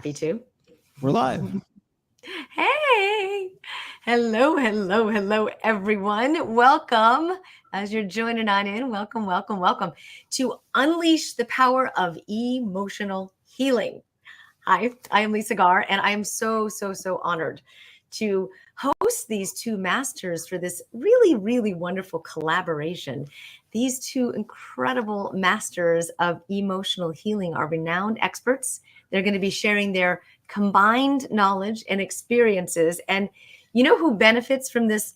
happy to. We're live. Hey, hello, everyone. Welcome. As you're joining on in, welcome to Unleash the Power of Emotional Healing. Hi, I am Lisa Garr, and I am so honored to host these two masters for this really wonderful collaboration. These two incredible masters of emotional healing are renowned experts. They're going to be sharing their combined knowledge and experiences. And you know who benefits from this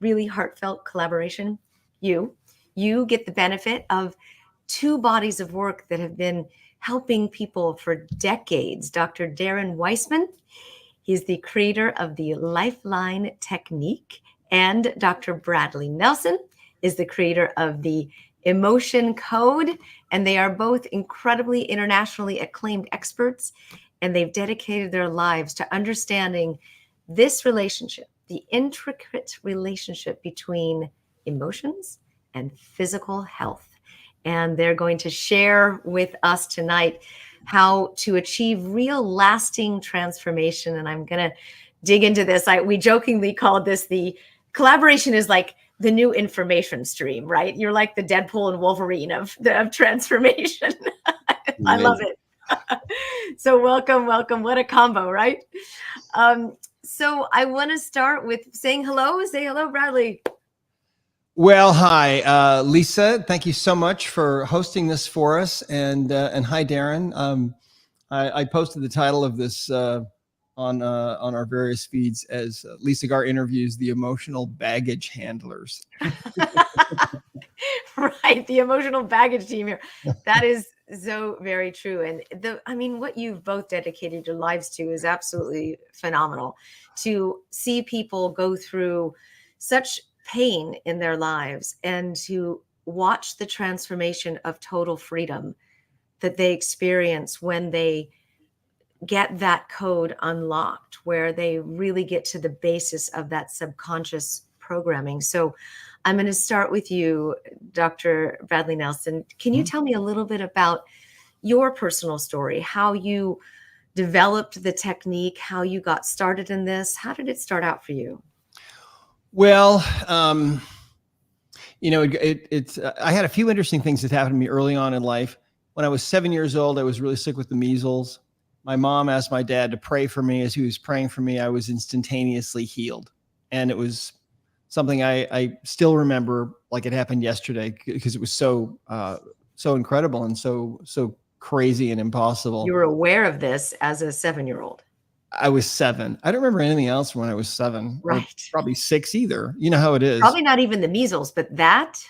really heartfelt collaboration? You. You get the benefit of two bodies of work that have been helping people for decades. Dr. Darren Weissman, he's the creator of the Lifeline Technique, and Dr. Bradley Nelson is the creator of the Emotion Code, and they are both incredibly internationally acclaimed experts, and they've dedicated their lives to understanding this relationship, the intricate relationship between emotions and physical health. And they're going to share with us tonight how to achieve real lasting transformation. And I'm going to dig into this. We jokingly called this the collaboration is like the new information stream, right? You're like the Deadpool and Wolverine of transformation. I love it. So welcome. What a combo, right? So I want to start with saying hello. Say hello, Bradley. Well, hi, Lisa. Thank you so much for hosting this for us, and hi, Darren. I posted the title of this on our various feeds as Lisa Garr interviews the emotional baggage handlers. Right, the emotional baggage team here. That is so very true. And what you've both dedicated your lives to is absolutely phenomenal. To see people go through such pain in their lives and to watch the transformation of total freedom that they experience when they get that code unlocked, where they really get to the basis of that subconscious programming. So I'm going to start with you, Dr. Bradley Nelson. Can you tell me a little bit about your personal story, how you developed the technique, how you got started in this? How did it start out for you? Well, it's I had a few interesting things that happened to me early on in life. When I was 7 years old, I was really sick with the measles. My mom asked my dad to pray for me. As he was praying for me, I was instantaneously healed. And it was something I still remember like it happened yesterday, because it was so incredible and so crazy and impossible. You were aware of this as a 7-year-old. I was 7. I don't remember anything else when I was 7. Right. Or probably 6 either. You know how it is. Probably not even the measles, but that.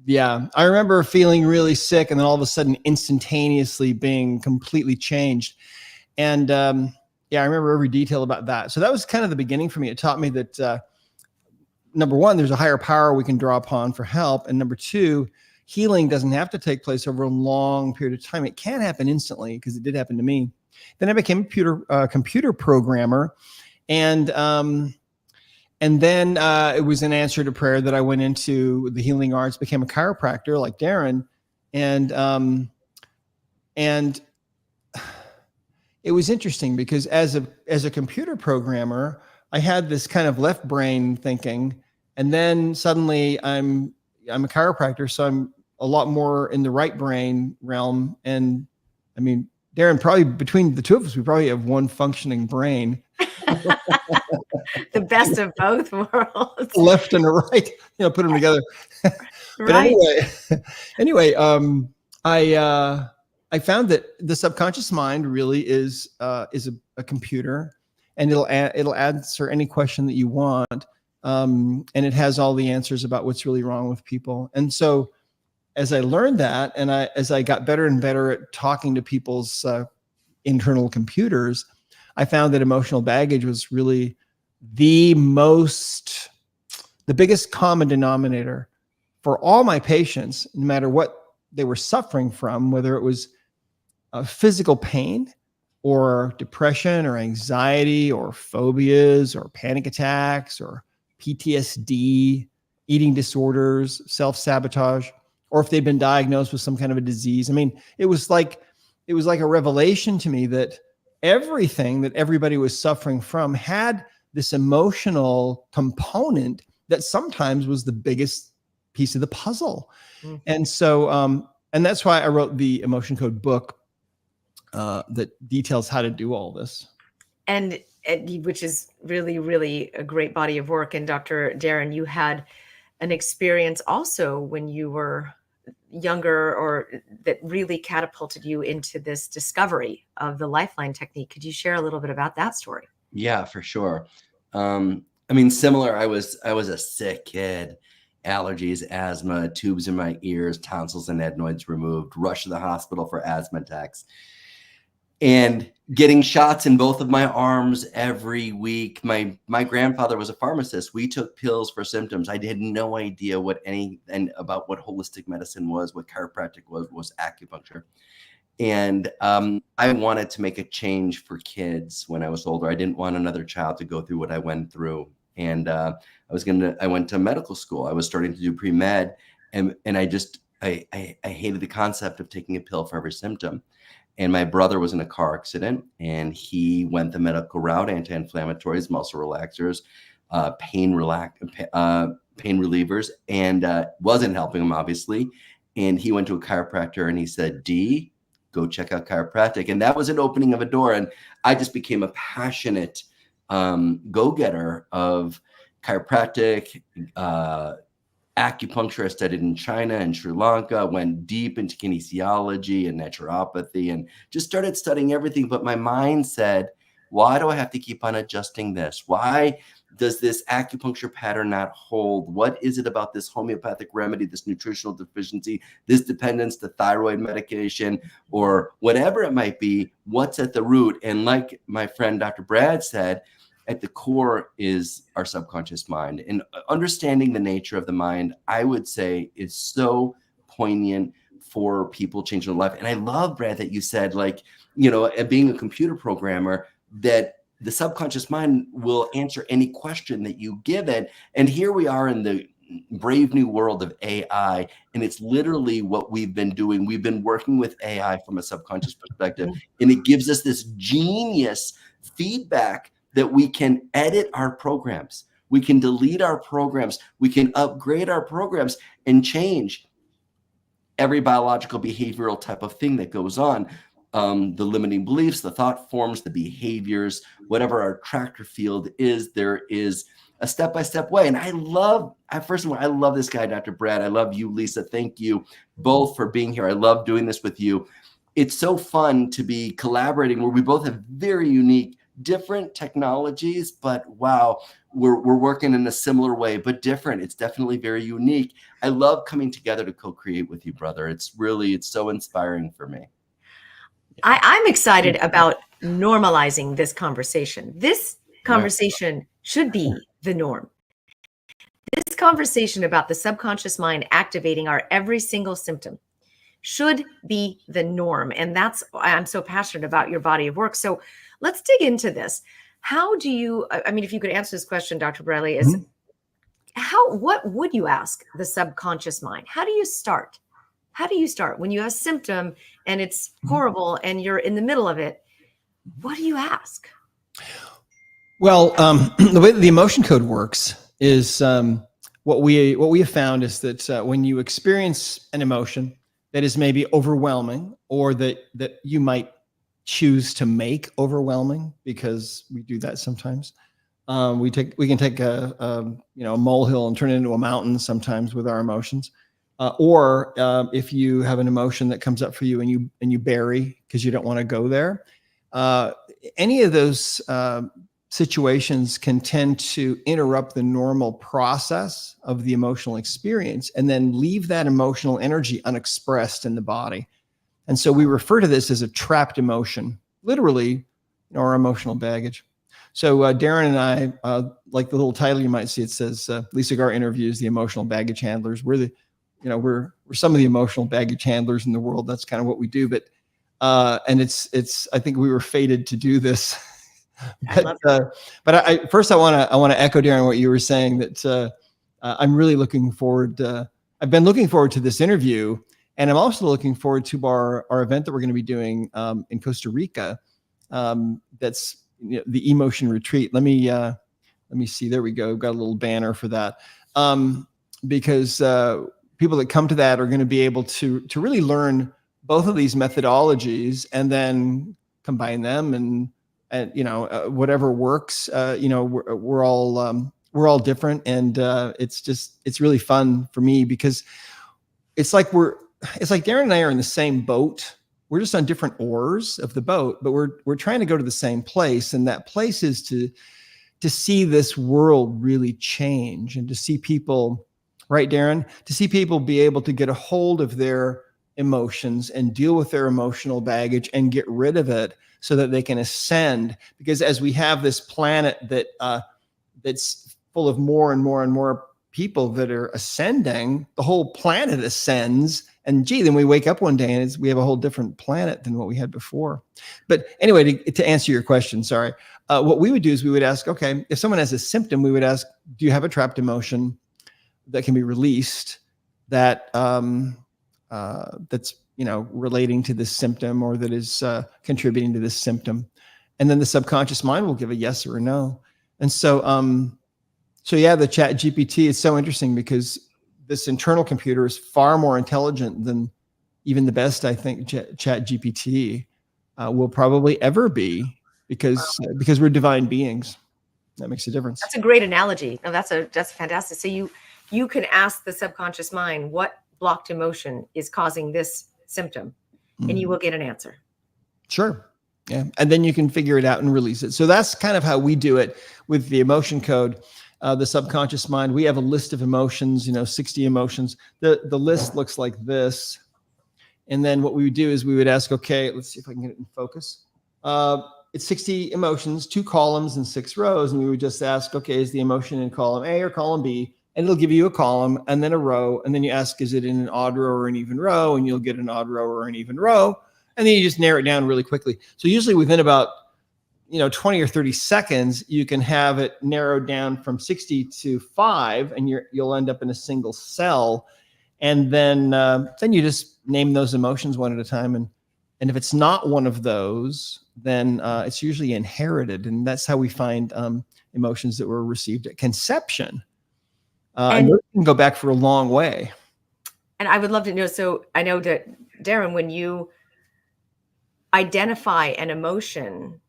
Yeah. I remember feeling really sick and then all of a sudden instantaneously being completely changed. And I remember every detail about that. So that was kind of the beginning for me. It taught me that, number one, there's a higher power we can draw upon for help. And number two, healing doesn't have to take place over a long period of time. It can happen instantly, because it did happen to me. Then I became a computer programmer, and then it was an answer to prayer that I went into the healing arts, became a chiropractor like Darren, and it was interesting because as a computer programmer, I had this kind of left brain thinking, and then suddenly I'm a chiropractor, so I'm a lot more in the right brain realm, and I mean, Darren, probably between the two of us, we probably have one functioning brain. The best of both worlds. Left and right, put them together. But anyway, I found that the subconscious mind really is a computer, and it'll answer any question that you want, and it has all the answers about what's really wrong with people. And so, as I learned that, and as I got better and better at talking to people's internal computers, I found that emotional baggage was really the biggest common denominator for all my patients, no matter what they were suffering from, whether it was physical pain or depression or anxiety or phobias or panic attacks or PTSD, eating disorders, self-sabotage, or if they'd been diagnosed with some kind of a disease. I mean, it was like a revelation to me that everything that everybody was suffering from had this emotional component that sometimes was the biggest piece of the puzzle. Mm-hmm. And so, and that's why I wrote the Emotion Code book that details how to do all this. And which is really, really a great body of work. And Dr. Darren, you had an experience also when you were younger, or that really catapulted you into this discovery of the Lifeline technique. Could you share a little bit about that story? Yeah, for sure. I mean, similar. I was a sick kid, allergies, asthma, tubes in my ears, tonsils and adenoids removed, rushed to the hospital for asthma attacks, and getting shots in both of my arms every week. My grandfather was a pharmacist. We took pills for symptoms. I had no idea about what holistic medicine was, what chiropractic was acupuncture. And I wanted to make a change for kids when I was older. I didn't want another child to go through what I went through. And I went to medical school. I was starting to do pre-med, and I hated the concept of taking a pill for every symptom. And my brother was in a car accident, and he went the medical route, anti-inflammatories, muscle relaxers, pain relievers, and wasn't helping him, obviously. And he went to a chiropractor, and he said, D, go check out chiropractic. And that was an opening of a door. And I just became a passionate go-getter of chiropractic, acupuncture. I studied in China and Sri Lanka, went deep into kinesiology and naturopathy, and just started studying everything. But my mind said, why do I have to keep on adjusting this? Why does this acupuncture pattern not hold? What is it about this homeopathic remedy, this nutritional deficiency, this dependence to thyroid medication, or whatever it might be? What's at the root? And like my friend Dr. Brad said, at the core is our subconscious mind. And understanding the nature of the mind, I would say, is so poignant for people changing their life. And I love, Brad, that you said, like, being a computer programmer, that the subconscious mind will answer any question that you give it. And here we are in the brave new world of AI, and it's literally what we've been doing. We've been working with AI from a subconscious perspective, and it gives us this genius feedback that we can edit our programs, we can delete our programs, we can upgrade our programs and change every biological behavioral type of thing that goes on. The limiting beliefs, the thought forms, the behaviors, whatever our attractor field is, there is a step-by-step way. And first of all, I love this guy, Dr. Brad. I love you, Lisa. Thank you both for being here. I love doing this with you. It's so fun to be collaborating where we both have very unique, different technologies, but wow, we're working in a similar way, but different. It's definitely very unique. I love coming together to co-create with you, brother. It's so inspiring for me. I'm excited about normalizing this conversation. This conversation should be the norm. This conversation about the subconscious mind activating our every single symptom should be the norm. And that's why I'm so passionate about your body of work. So let's dig into this. How do you, if you could answer this question, Dr. Bradley, is what would you ask the subconscious mind? How do you start? How do you start when you have a symptom and it's horrible and you're in the middle of it? What do you ask? Well, the way that the emotion code works is what we have found is that when you experience an emotion that is maybe overwhelming, or that you might choose to make overwhelming, because we do that sometimes. We can take a molehill and turn it into a mountain sometimes with our emotions. Or if you have an emotion that comes up for you and you bury because you don't want to go there, any of those situations can tend to interrupt the normal process of the emotional experience and then leave that emotional energy unexpressed in the body. And so we refer to this as a trapped emotion, literally, our emotional baggage. So Darren and I, like the little title you might see, it says Lisa Garr interviews the emotional baggage handlers. We're some of the emotional baggage handlers in the world. That's kind of what we do. But and it's I think we were fated to do this. But I want to echo, Darren, what you were saying, that I'm really looking forward. I've been looking forward to this interview, and I'm also looking forward to our event that we're going to be doing in Costa Rica That's the emotion retreat. Let me see. There we go. Got a little banner for that. Because people that come to that are going to be able to really learn both of these methodologies and then combine them and whatever works. We're all different, and it's really fun for me because it's like Darren and I are in the same boat. We're just on different oars of the boat, but we're trying to go to the same place, and that place is to see this world really change and to see people, right, Darren? To see people be able to get a hold of their emotions and deal with their emotional baggage and get rid of it so that they can ascend. Because as we have this planet that's full of more and more and more people that are ascending, the whole planet ascends. And then we wake up one day and we have a whole different planet than what we had before. But anyway, to answer your question, sorry. What we would do is we would ask, okay, if someone has a symptom, we would ask, do you have a trapped emotion that can be released that's relating to this symptom or that is contributing to this symptom? And then the subconscious mind will give a yes or a no. And so yeah, the Chat GPT is so interesting because this internal computer is far more intelligent than even the best, I think, Chat GPT will probably ever be. Because we're divine beings. That makes a difference. That's a great analogy. No, that's fantastic. So you can ask the subconscious mind what blocked emotion is causing this symptom, and you will get an answer. Sure. Yeah. And then you can figure it out and release it. So that's kind of how we do it with the emotion code. The subconscious mind, we have a list of emotions, 60 emotions. The list looks like this. And then what we would do is we would ask, okay, let's see if I can get it in focus. It's 60 emotions, 2 columns and 6 rows. And we would just ask, okay, is the emotion in column A or column B? And it'll give you a column and then a row. And then you ask, is it in an odd row or an even row? And you'll get an odd row or an even row. And then you just narrow it down really quickly. So usually within about 20 or 30 seconds, you can have it narrowed down from 60 to 5, and you'll end up in a single cell. And then you just name those emotions one at a time. And if it's not one of those, then it's usually inherited. And that's how we find emotions that were received at conception. And those can go back for a long way. And I would love to know, so I know that, Darren, when you identify an emotion,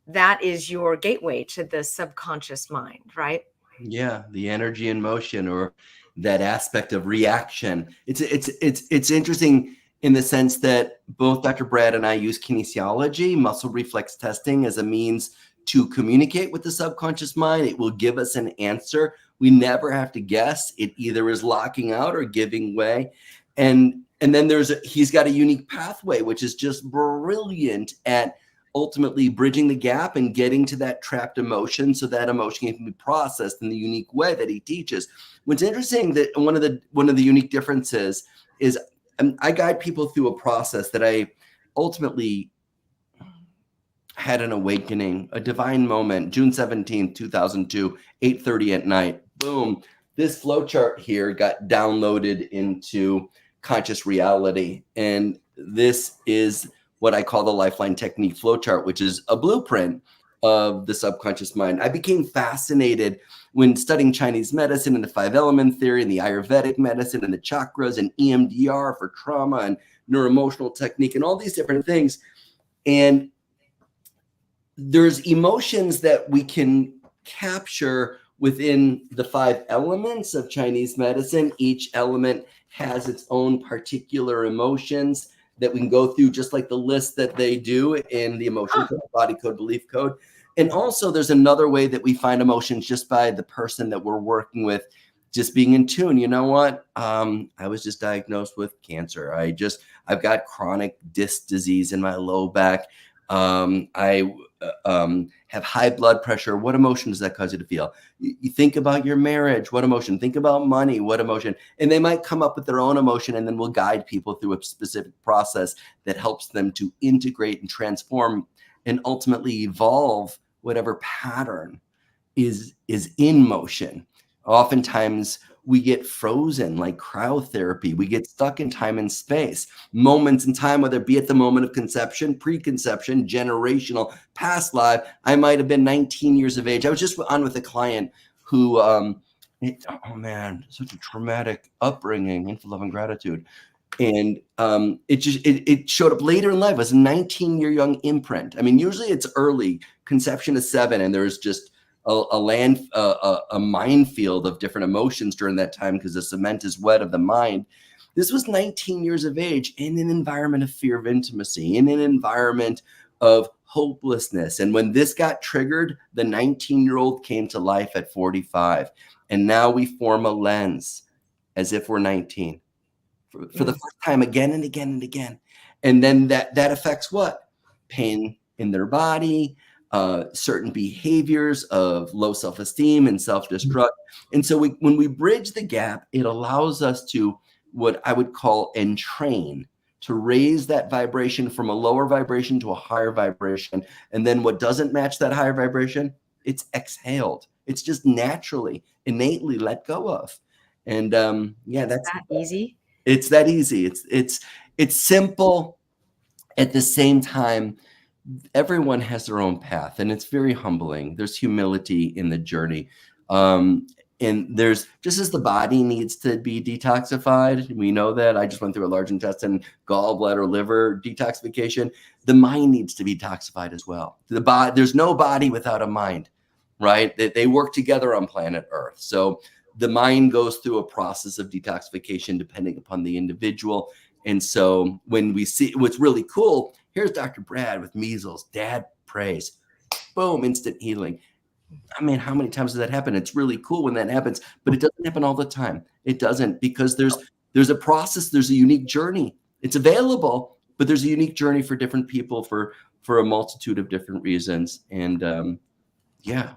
that is your gateway to the subconscious mind, right? Yeah, the energy in motion, or that aspect of reaction. It's interesting in the sense that both Dr. Brad and I use kinesiology, muscle reflex testing, as a means to communicate with the subconscious mind. It will give us an answer. We never have to guess. It either is locking out or giving way. And then he's got a unique pathway, which is just brilliant at ultimately bridging the gap and getting to that trapped emotion, so that emotion can be processed in the unique way that he teaches. What's interesting, that one of the unique differences is I guide people through a process that I ultimately had an awakening, a divine moment, June 17th, 2002, 8:30 at night. Boom. This flowchart here got downloaded into conscious reality. And this is what I call the Lifeline Technique flowchart, which is a blueprint of the subconscious mind. I became fascinated when studying Chinese medicine and the 5-element theory and the Ayurvedic medicine and the chakras and EMDR for trauma and neuroemotional technique and all these different things. And there's emotions that we can capture within the 5 elements of Chinese medicine. Each element has its own particular emotions that we can go through, just like the list that they do in the emotion code, body code, belief code. And also there's another way that we find emotions just by the person that we're working with, just being in tune. You know what? I was just diagnosed with cancer. I've got chronic disc disease in my low back. I have high blood pressure. What emotion does that cause you to feel? You think about your marriage. What emotion? Think about money. What emotion? And they might come up with their own emotion, and then we'll guide people through a specific process that helps them to integrate and transform and ultimately evolve whatever pattern is in motion. Oftentimes we get frozen like cryotherapy. We get stuck in time and space, moments in time, whether it be at the moment of conception, preconception, generational, past life. I might have been 19 years of age. I was just on with a client who, oh man, such a traumatic upbringing, into love and gratitude. And it showed up later in life as a 19-year young imprint. I mean, usually it's early, conception is 7, and there's just a minefield of different emotions during that time because the cement is wet of the mind. This was 19 years of age in an environment of fear of intimacy, in an environment of hopelessness. And when this got triggered, the 19-year-old came to life at 45. And now we form a lens as if we're 19 for the first time, again and again and again. And then that affects what? Pain in their body, certain behaviors of low self-esteem and self-destruct. And so when we bridge the gap, it allows us to, what I would call, entrain, to raise that vibration from a lower vibration to a higher vibration. And then what doesn't match that higher vibration, it's exhaled. It's just naturally, innately let go of. And that's that easy. It's that easy. It's simple. At the same time, everyone has their own path, and it's very humbling. There's humility in the journey. And there's, just as the body needs to be detoxified, we know that. I just went through a large intestine, gallbladder, liver detoxification. The mind needs to be detoxified as well. There's no body without a mind, right? They work together on planet Earth. So the mind goes through a process of detoxification depending upon the individual. And so when we see what's really cool, here's Dr. Brad with measles, dad prays, boom, instant healing. I mean, how many times does that happen? It's really cool when that happens, but it doesn't happen all the time. It doesn't, because there's a process, there's a unique journey. It's available, but there's a unique journey for different people for a multitude of different reasons. And yeah.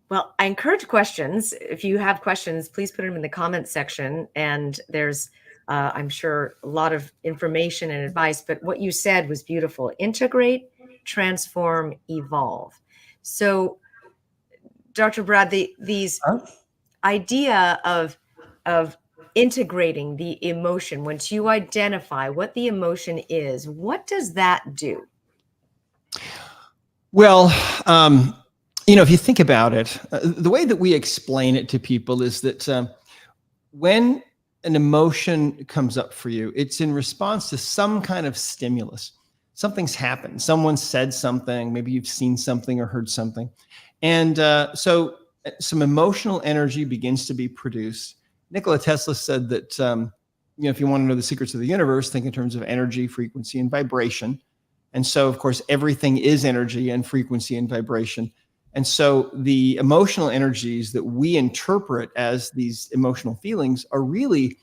Well, I encourage questions. If you have questions, please put them in the comments section. And there's, I'm sure, a lot of information and advice, but what you said was beautiful. Integrate, transform, evolve. So, Dr. Brad, these idea of integrating the emotion, once you identify what the emotion is, what does that do? Well, if you think about it, the way that we explain it to people is that when an emotion comes up for you, it's in response to some kind of stimulus. Something's happened. Someone said something. Maybe you've seen something or heard something. And so some emotional energy begins to be produced. Nikola Tesla said that, if you want to know the secrets of the universe, think in terms of energy, frequency, and vibration. And so, of course, everything is energy and frequency and vibration. And so the emotional energies that we interpret as these emotional feelings are really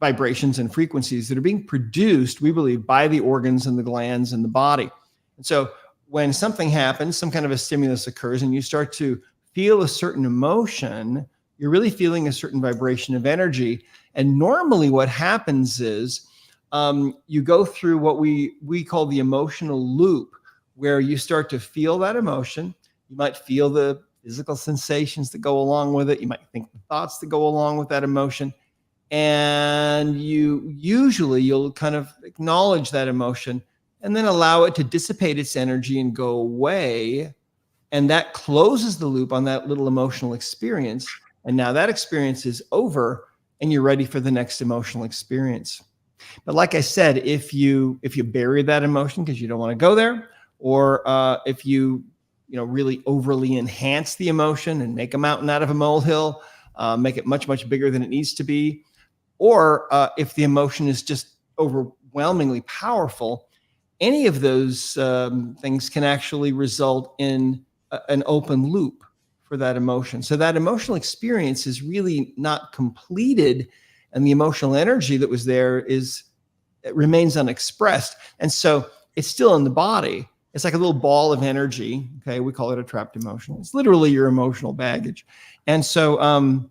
vibrations and frequencies that are being produced, we believe, by the organs and the glands in the body. And so when something happens, some kind of a stimulus occurs, and you start to feel a certain emotion, you're really feeling a certain vibration of energy. And normally what happens is you go through what we call the emotional loop, where you start to feel that emotion. You might feel the physical sensations that go along with it. You might think the thoughts that go along with that emotion. And you'll kind of acknowledge that emotion and then allow it to dissipate its energy and go away. And that closes the loop on that little emotional experience. And now that experience is over and you're ready for the next emotional experience. But like I said, if you bury that emotion because you don't want to go there, or if you really overly enhance the emotion and make a mountain out of a molehill, make it much, much bigger than it needs to be, or if the emotion is just overwhelmingly powerful, any of those things can actually result in an open loop for that emotion. So that emotional experience is really not completed, and the emotional energy that was there it remains unexpressed. And so it's still in the body. It's like a little ball of energy. Okay, we call it a trapped emotion. It's literally your emotional baggage. And so,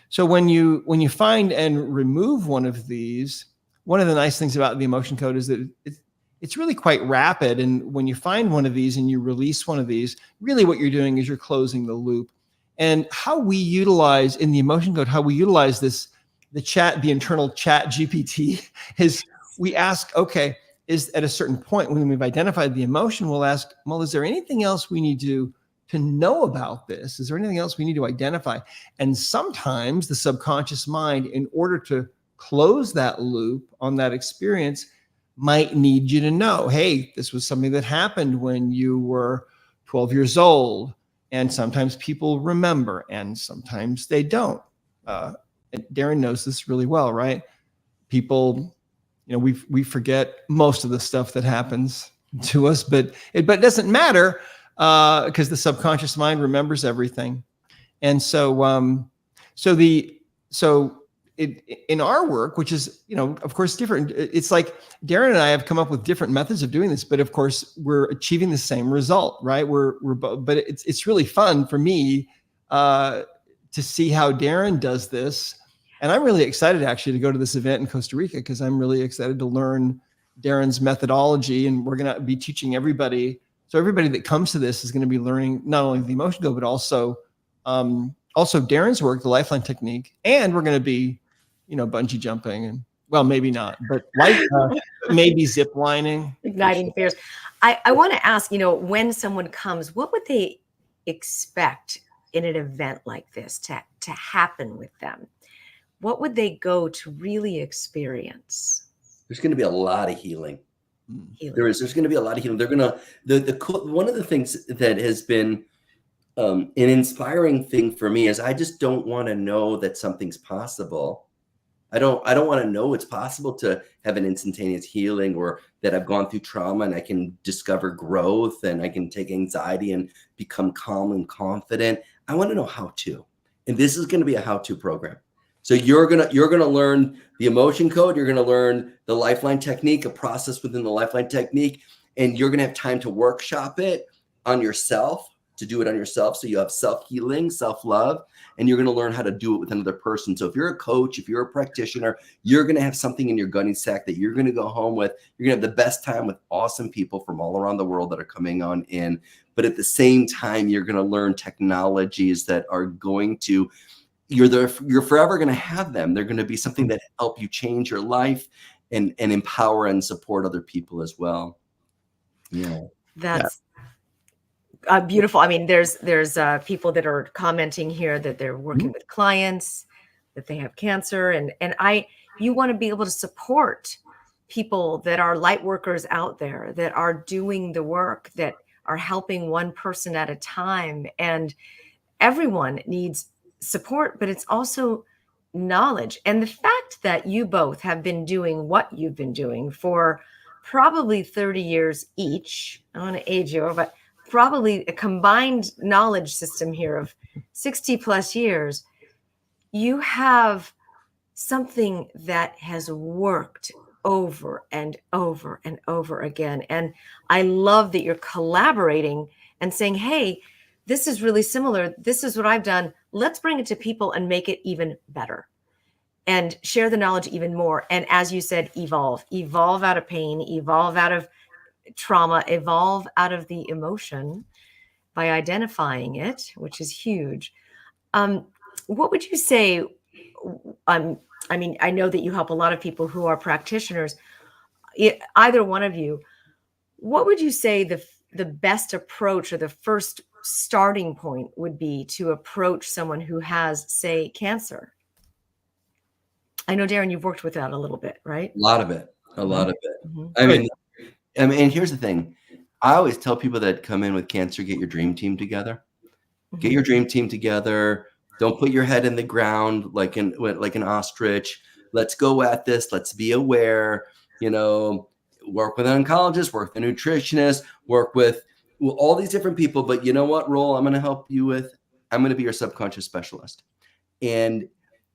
so when you find and remove one of these, one of the nice things about the emotion code is that it's really quite rapid. And when you find one of these and you release one of these, really what you're doing is you're closing the loop. And how we utilize in the emotion code, how we utilize this, the internal chat GPT is we ask, okay, is at a certain point when we've identified the emotion, we'll ask, well, is there anything else we need to know about this? Is there anything else we need to identify? And sometimes the subconscious mind, in order to close that loop on that experience, might need you to know, hey, this was something that happened when you were 12 years old. And sometimes people remember and sometimes they don't. Darren knows this really well, right? People, we forget most of the stuff that happens to us, but it doesn't matter because the subconscious mind remembers everything. And so, in our work, which is, of course, different, it's like Darren and I have come up with different methods of doing this, but of course we're achieving the same result, right? But it's really fun for me to see how Darren does this. And I'm really excited actually to go to this event in Costa Rica because I'm really excited to learn Darren's methodology, and we're going to be teaching everybody. So everybody that comes to this is going to be learning not only the emotion code, but also Darren's work, the Lifeline technique, and we're going to be, bungee jumping and, well, maybe not, but maybe zip lining. Igniting fears. I want to ask, when someone comes, what would they expect in an event like this to happen with them? What would they go to really experience? There's going to be a lot of healing. There's going to be a lot of healing. They're going to, one of the things that has been an inspiring thing for me is I just don't want to know that something's possible. I don't want to know it's possible to have an instantaneous healing, or that I've gone through trauma and I can discover growth and I can take anxiety and become calm and confident. I want to know how to, and this is going to be a how-to program. So you're gonna learn the emotion code. You're gonna learn the Lifeline technique, a process within the Lifeline technique, and you're gonna have time to workshop it on yourself, to do it on yourself. So you have self-healing, self-love, and you're gonna learn how to do it with another person. So if you're a coach, if you're a practitioner, you're gonna have something in your gunny sack that you're gonna go home with. You're gonna have the best time with awesome people from all around the world that are coming on in. But at the same time, you're gonna learn technologies that are going to, you're forever going to have them. They're going to be something that help you change your life and empower and support other people as well. Yeah. That's beautiful. I mean, there's people that are commenting here that they're working with clients, that they have cancer, and you want to be able to support people that are light workers out there that are doing the work, that are helping one person at a time. And everyone needs support, but it's also knowledge. And the fact that you both have been doing what you've been doing for probably 30 years each, I don't want to age you, but probably a combined knowledge system here of 60 plus years, you have something that has worked over and over and over again. And I love that you're collaborating and saying, hey, this is really similar. This is what I've done. Let's bring it to people and make it even better and share the knowledge even more. And as you said, evolve out of pain, evolve out of trauma, evolve out of the emotion by identifying it, which is huge. What would you say? I mean, I know that you help a lot of people who are practitioners. Either one of you, what would you say the best approach or the first starting point would be to approach someone who has, say, cancer? I know, Darren, you've worked with that a little bit, right? A lot of it. Mm-hmm. I mean, and here's the thing. I always tell people that come in with cancer, get your dream team together. Mm-hmm. Get your dream team together. Don't put your head in the ground like an ostrich. Let's go at this. Let's be aware. Work with an oncologist, work with a nutritionist, work with all these different people. But you know what role I'm going to help you with? I'm going to be your subconscious specialist. And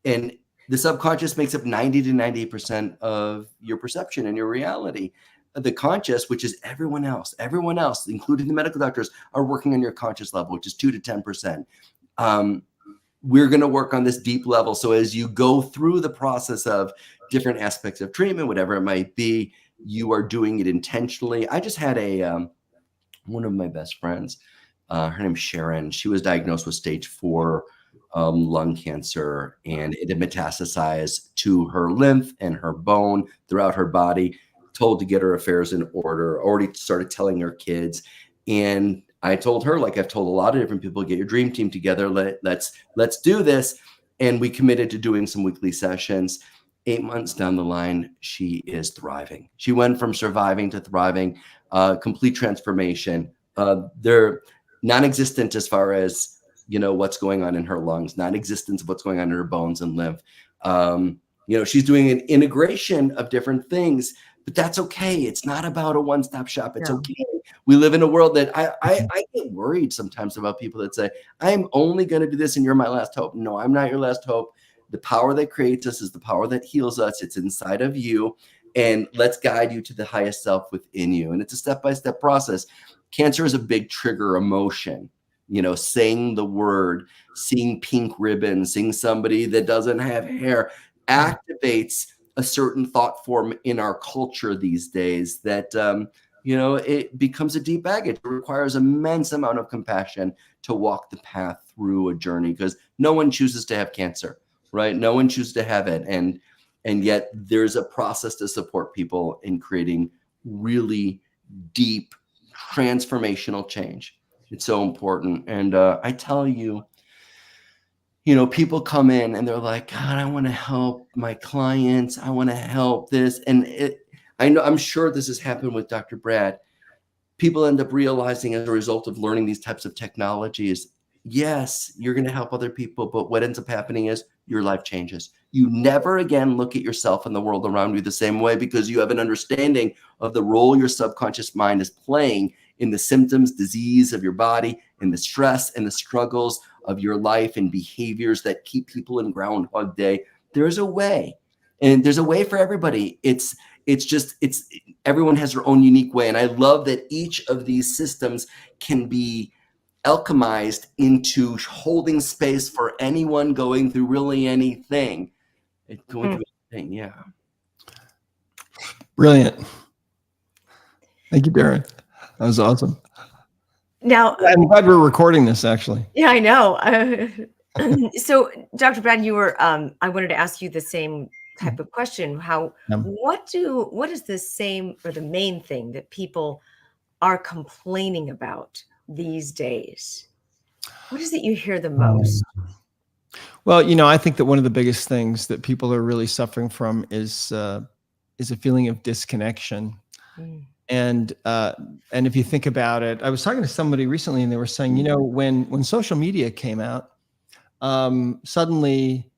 the subconscious makes up 90 to 98% of your perception and your reality. The conscious, which is everyone else, including the medical doctors, are working on your conscious level, which is 2 to 10%. We're going to work on this deep level. So as you go through the process of different aspects of treatment, whatever it might be, you are doing it intentionally. I just had one of my best friends Her name's Sharon. She was diagnosed with stage 4 lung cancer, and it had metastasized to her lymph and her bone throughout her body. Told to get her affairs in order, already started telling her kids. And I told her, like I've told a lot of different people, get your dream team together. Let's do this. And we committed to doing some weekly sessions. 8 months down the line, she is thriving. She went from surviving to thriving, complete transformation. They're non-existent as far as, what's going on in her lungs, non-existence of what's going on in her bones and lymph. She's doing an integration of different things, but that's okay. It's not about a one-stop shop. It's okay. We live in a world that I get worried sometimes about people that say, I'm only going to do this and you're my last hope. No, I'm not your last hope. The power that creates us is the power that heals us. It's inside of you. And let's guide you to the highest self within you. And it's a step-by-step process. Cancer is a big trigger emotion. Saying the word, seeing pink ribbons, seeing somebody that doesn't have hair activates a certain thought form in our culture these days that, it becomes a deep baggage. It requires immense amount of compassion to walk the path through a journey, because no one chooses to have cancer, right? No one chooses to have it. And yet there's a process to support people in creating really deep transformational change. It's so important. And I tell you, people come in and they're like, God, I want to help my clients. I want to help this. And I'm sure this has happened with Dr. Brad. People end up realizing as a result of learning these types of technologies, yes, you're going to help other people, but what ends up happening is your life changes. You never again look at yourself and the world around you the same way, because you have an understanding of the role your subconscious mind is playing in the symptoms, disease of your body, in the stress and the struggles of your life and behaviors that keep people in Groundhog Day. There's a way, and there's a way for everybody. It's everyone has their own unique way. And I love that each of these systems can be alchemized into holding space for anyone going through really anything. Yeah. Brilliant. Thank you, Darren. That was awesome. Now, I'm glad we're recording this, actually. Yeah, I know. So, Dr. Brad, you were, I wanted to ask you the same type of question. What is the same or the main thing that people are complaining about these days? What is it you hear the most? Well, I think that one of the biggest things that people are really suffering from is a feeling of disconnection. And if you think about it, I was talking to somebody recently and they were saying, when social media came out, suddenly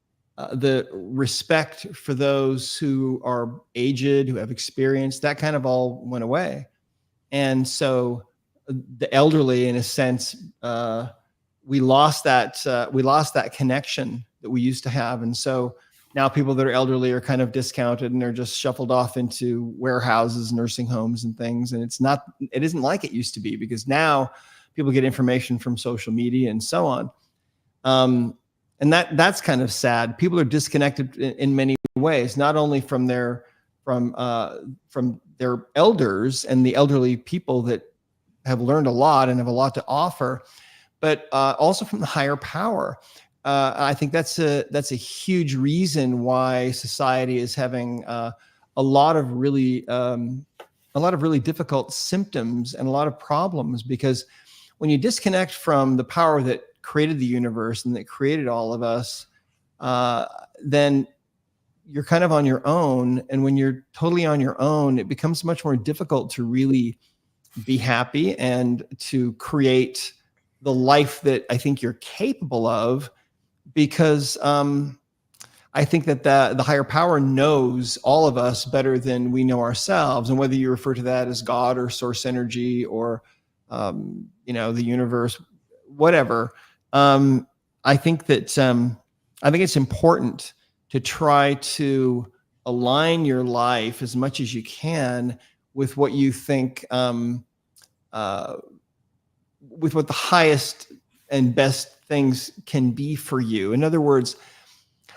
the respect for those who are aged, who have experience, that kind of all went away. And so the elderly, in a sense, we lost that connection that we used to have. And so now people that are elderly are kind of discounted and they're just shuffled off into warehouses, nursing homes and things. And it isn't like it used to be, because now people get information from social media and so on. And that's kind of sad. People are disconnected in many ways, not only from their elders and the elderly people that have learned a lot and have a lot to offer, but also from the higher power. I think that's a huge reason why society is having a lot of really difficult symptoms and a lot of problems, because when you disconnect from the power that created the universe and that created all of us, then you're kind of on your own. And when you're totally on your own, it becomes much more difficult to really be happy and to create the life that I think you're capable of, because I think that the higher power knows all of us better than we know ourselves. And whether you refer to that as God or source energy or, the universe, whatever, I think it's important to try to align your life as much as you can with what you think, with what the highest and best things can be for you. In other words,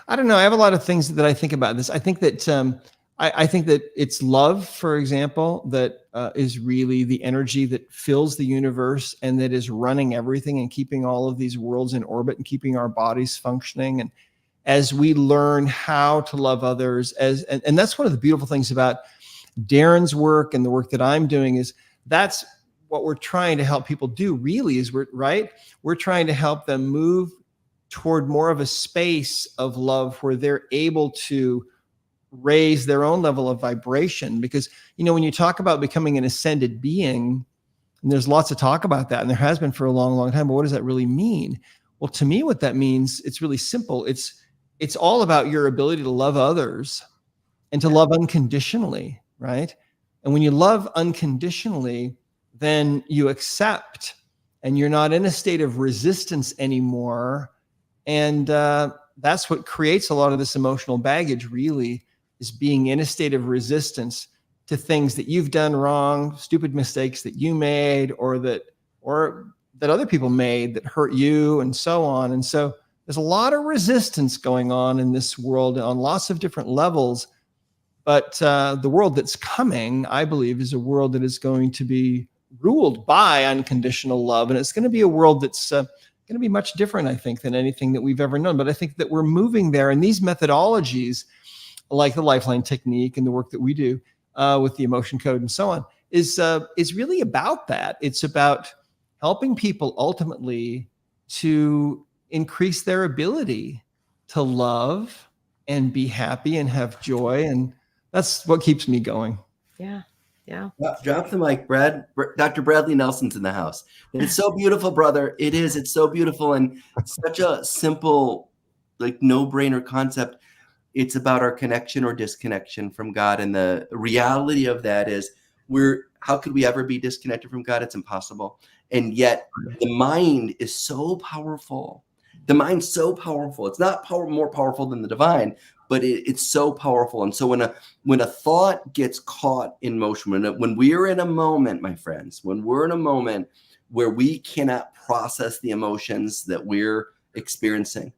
I don't know. I have a lot of things that I think about this. I think that I think that it's love, for example, that is really the energy that fills the universe and that is running everything and keeping all of these worlds in orbit and keeping our bodies functioning. And as we learn how to love others, and that's one of the beautiful things about Darren's work and the work that I'm doing, is that's what we're trying to help people do, really, is we're trying to help them move toward more of a space of love where they're able to raise their own level of vibration. Because, when you talk about becoming an ascended being, and there's lots of talk about that, and there has been for a long, long time, but what does that really mean? Well, to me, what that means, it's really simple. It's all about your ability to love others and to love unconditionally, right? And when you love unconditionally, then you accept, and you're not in a state of resistance anymore. And that's what creates a lot of this emotional baggage, really, is being in a state of resistance to things that you've done wrong, stupid mistakes that you made, or that other people made that hurt you, and so on. And so there's a lot of resistance going on in this world on lots of different levels. But the world that's coming, I believe, is a world that is going to be ruled by unconditional love. And it's going to be a world that's going to be much different, I think, than anything that we've ever known. But I think that we're moving there. And these methodologies, like the Lifeline technique and the work that we do with the emotion code and so on, is really about that. It's about helping people ultimately to increase their ability to love and be happy and have joy. And that's what keeps me going. Yeah. Yeah. Drop the mic, Brad. Dr. Bradley Nelson's in the house. It's so beautiful, brother. It is. It's so beautiful, and such a simple, like, no-brainer concept. It's about our connection or disconnection from God. And the reality of that is, how could we ever be disconnected from God? It's impossible. And yet the mind is so powerful. The mind's so powerful. It's not more powerful than the divine, but it's so powerful. And so when a thought gets caught in motion, when we're in a moment, my friends, when we're in a moment where we cannot process the emotions that we're experiencing,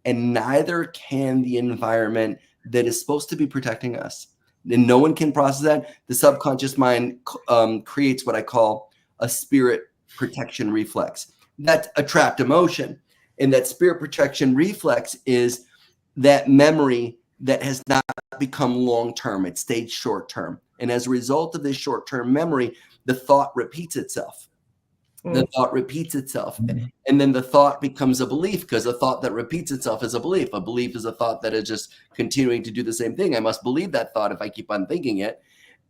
and neither can the environment that is supposed to be protecting us, and no one can process that, the subconscious mind creates what I call a spirit protection reflex. That's a trapped emotion. And that spirit protection reflex is that memory that has not become long-term. It stayed short-term. And as a result of this short-term memory, the thought repeats itself. The thought repeats itself. And then the thought becomes a belief, because a thought that repeats itself is a belief. A belief is a thought that is just continuing to do the same thing. I must believe that thought if I keep on thinking it.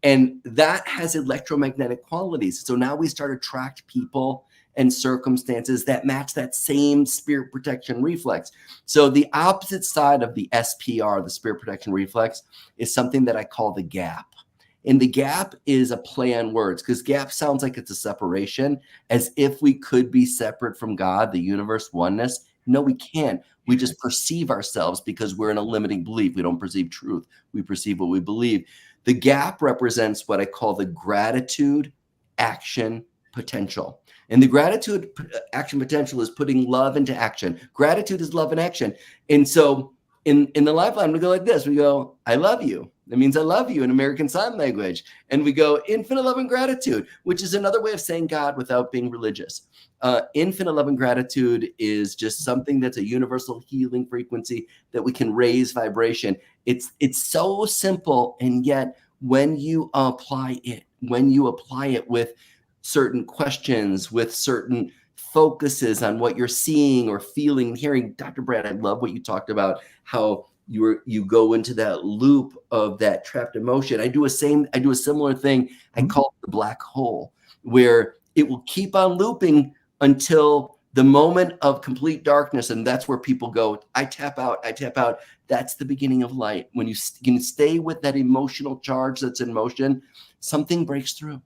And that has electromagnetic qualities. So now we start to attract people and circumstances that match that same spirit protection reflex. So the opposite side of the SPR, the spirit protection reflex, is something that I call the gap. And the gap is a play on words, because gap sounds like it's a separation, as if we could be separate from God, the universe, oneness. No, we can't. We just perceive ourselves because we're in a limiting belief. We don't perceive truth. We perceive what we believe. The gap represents what I call the gratitude action potential. And the gratitude action potential is putting love into action. Gratitude is love in action. And so in the Lifeline, we go like this. We go, I love you. That means I love you in American Sign Language. And we go infinite love and gratitude, which is another way of saying God without being religious. Infinite love and gratitude is just something that's a universal healing frequency that we can raise vibration. It's so simple. And yet when you apply it with certain questions, with certain focuses on what you're seeing or feeling and hearing. Dr. Brad, I love what you talked about, how you go into that loop of that trapped emotion. I do a similar thing. I call it the black hole, where it will keep on looping until the moment of complete darkness. And that's where people go, I tap out. That's the beginning of light. When you can stay with that emotional charge that's in motion, something breaks through.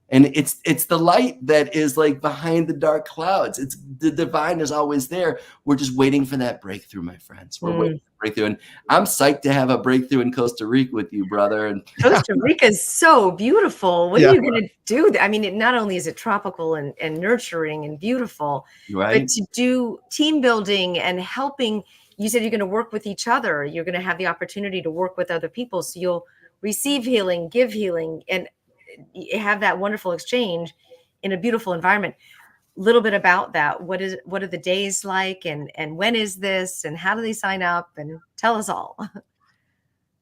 And it's the light that is like behind the dark clouds. It's the divine is always there. We're just waiting for that breakthrough, my friends. We're waiting for breakthrough. And I'm psyched to have a breakthrough in Costa Rica with you, brother. And Costa Rica is so beautiful. What are you going to do? I mean, not only is it tropical and nurturing and beautiful, right, but to do team building and helping you said you're going to work with each other. You're going to have the opportunity to work with other people. So you'll receive healing, give healing, and have that wonderful exchange in a beautiful environment. A little bit about that. What are the days like, and when is this, and how do they sign up, and tell us all.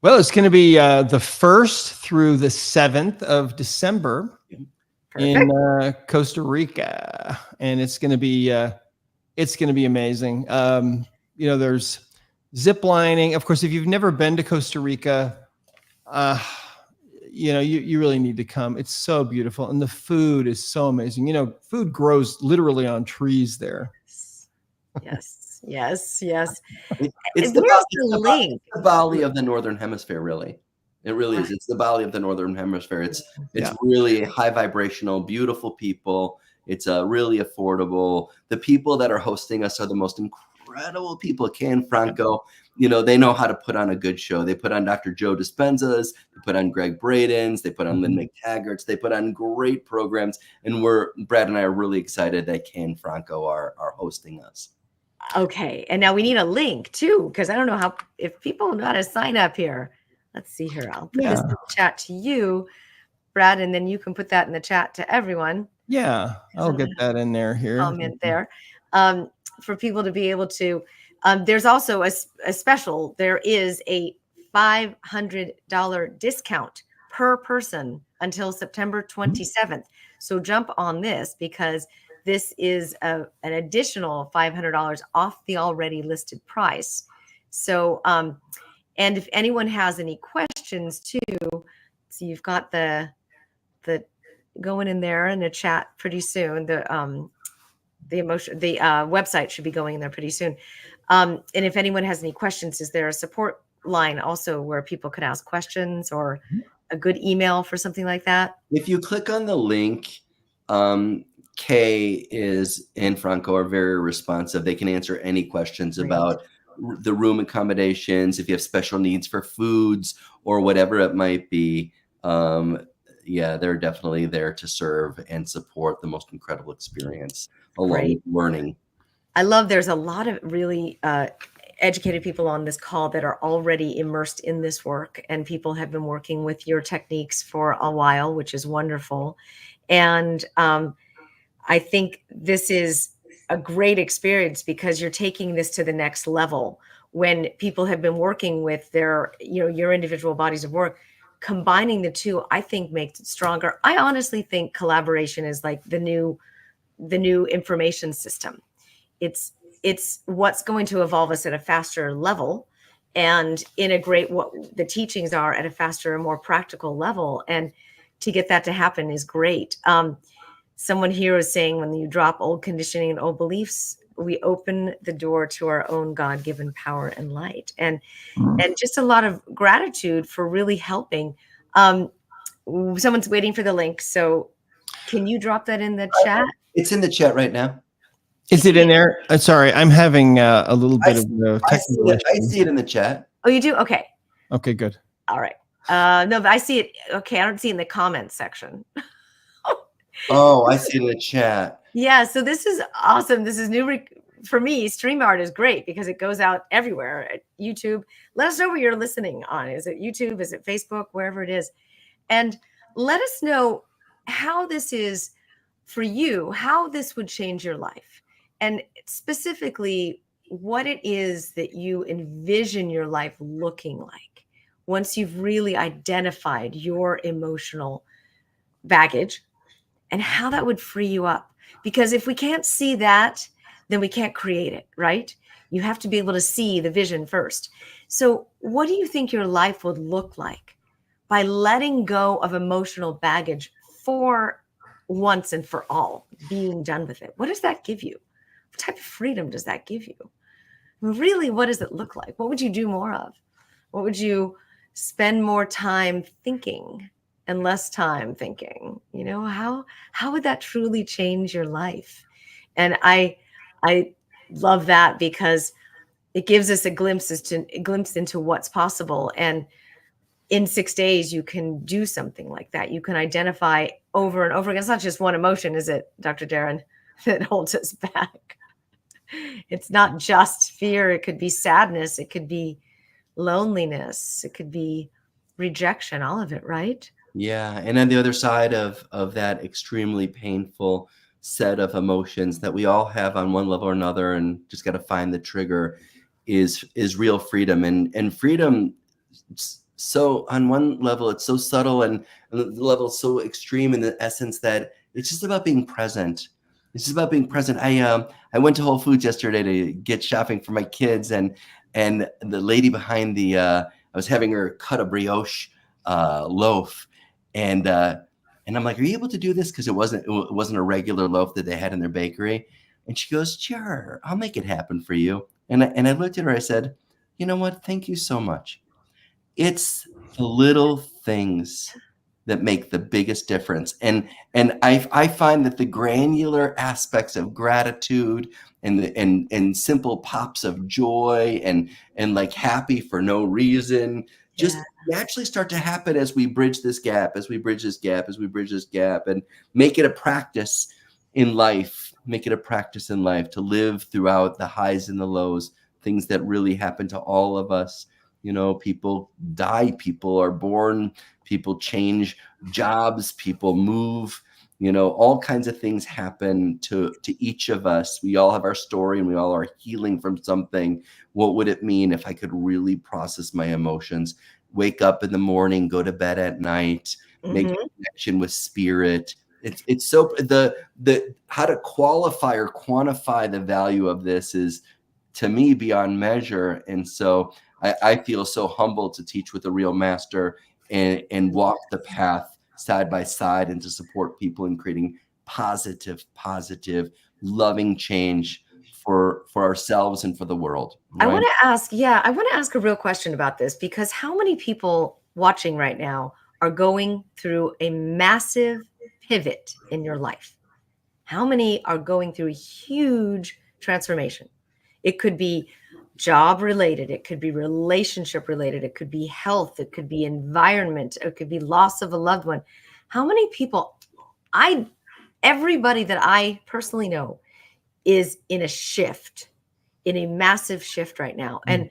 Well, it's going to be the 1st through the 7th of December. Perfect. In Costa Rica, and it's going to be amazing. There's zip lining. Of course, if you've never been to Costa Rica, you really need to come. It's so beautiful, and the food is so amazing. Food grows literally on trees there. Yes. It's the Bali of the Northern Hemisphere, really. It really is. It's the Bali of the Northern Hemisphere. It's really high vibrational, beautiful people. It's really affordable. The people that are hosting us are the most incredible people. Kay and Franco, they know how to put on a good show. They put on Dr. Joe Dispenza's, they put on Greg Braden's, they put on Lynn McTaggart's, they put on great programs. And Brad and I are really excited that Kay and Franco are hosting us. Okay. And now we need a link too, because I don't know if people know how to sign up here. Let's see here. I'll put this in the chat to you, Brad, and then you can put that in the chat to everyone. Yeah, I'll get that in there here. Comment there for people to be able to. There's also a special. There is a $500 discount per person until September 27th. So jump on this, because this is an additional $500 off the already listed price. So, and if anyone has any questions too, so you've got the going in there in the chat pretty soon. The website should be going in there pretty soon. And if anyone has any questions, is there a support line also where people could ask questions, or a good email for something like that? If you click on the link, Kay and Franco are very responsive. They can answer any questions about the room accommodations, if you have special needs for foods or whatever it might be. They're definitely there to serve and support the most incredible experience along with learning. I love there's a lot of really educated people on this call that are already immersed in this work, and people have been working with your techniques for a while, which is wonderful. And I think this is a great experience, because you're taking this to the next level. When people have been working with their, your individual bodies of work, combining the two, I think, makes it stronger. I honestly think collaboration is like the new information system. It's what's going to evolve us at a faster level, and integrate what the teachings are at a faster and more practical level. And to get that to happen is great. Someone here is saying, when you drop old conditioning and old beliefs, we open the door to our own God-given power and light. And just a lot of gratitude for really helping. Someone's waiting for the link. So can you drop that in the chat? It's in the chat right now. Is it in there? Sorry, I'm having a little bit of technical issue. I see it in the chat. Oh, you do? Okay. Okay, good. All right. No, but I see it. Okay, I don't see it in the comments section. Oh, I see it in the chat. Yeah, so this is awesome. This is new for me. StreamYard is great because it goes out everywhere. At YouTube. Let us know where you're listening on. Is it YouTube? Is it Facebook? Wherever it is. And let us know how this is for you, how this would change your life. And specifically, what it is that you envision your life looking like once you've really identified your emotional baggage, and how that would free you up. Because if we can't see that, then we can't create it, right? You have to be able to see the vision first. So what do you think your life would look like by letting go of emotional baggage for once and for all, being done with it? What does that give you? What type of freedom does that give you? Really, what does it look like? What would you do more of? What would you spend more time thinking and less time thinking? How would that truly change your life? And I love that, because it gives us a glimpse into what's possible. And in 6 days, you can do something like that. You can identify over and over again. It's not just one emotion, is it, Dr. Darren, that holds us back? It's not just fear. It could be sadness. It could be loneliness. It could be rejection, all of it, right? Yeah, and on the other side of that extremely painful set of emotions that we all have on one level or another, and just got to find the trigger, is real freedom. And freedom, so on one level it's so subtle, and the level is so extreme in the essence that it's just about being present. It's just about being present. I went to Whole Foods yesterday to get shopping for my kids, and the lady behind the I was having her cut a brioche loaf, and I'm like, "Are you able to do this?" Because it wasn't a regular loaf that they had in their bakery. And she goes, "Sure, I'll make it happen for you." And I looked at her. I said, "You know what? Thank you so much." It's the little things that make the biggest difference. And I find that the granular aspects of gratitude and simple pops of joy and like happy for no reason just Yeah. naturally start to happen as we bridge this gap, and make it a practice in life. Make it a practice in life to live throughout the highs and the lows, things that really happen to all of us. People die, people are born, people change jobs, people move, all kinds of things happen to each of us. We all have our story and we all are healing from something. What would it mean if I could really process my emotions, wake up in the morning, go to bed at night, make a connection with spirit? It's so the how to qualify or quantify the value of this is, to me, beyond measure. And so I feel so humbled to teach with a real master and walk the path side by side and to support people in creating positive, loving change for ourselves and for the world. I Right? want to ask, yeah, I want to ask a real question about this, because how many people watching right now are going through a massive pivot in your life? How many are going through a huge transformation? It could be job related, it could be relationship related, it could be health, it could be environment, it could be loss of a loved one. How many people, everybody that I personally know is in a shift, in a massive shift right now. And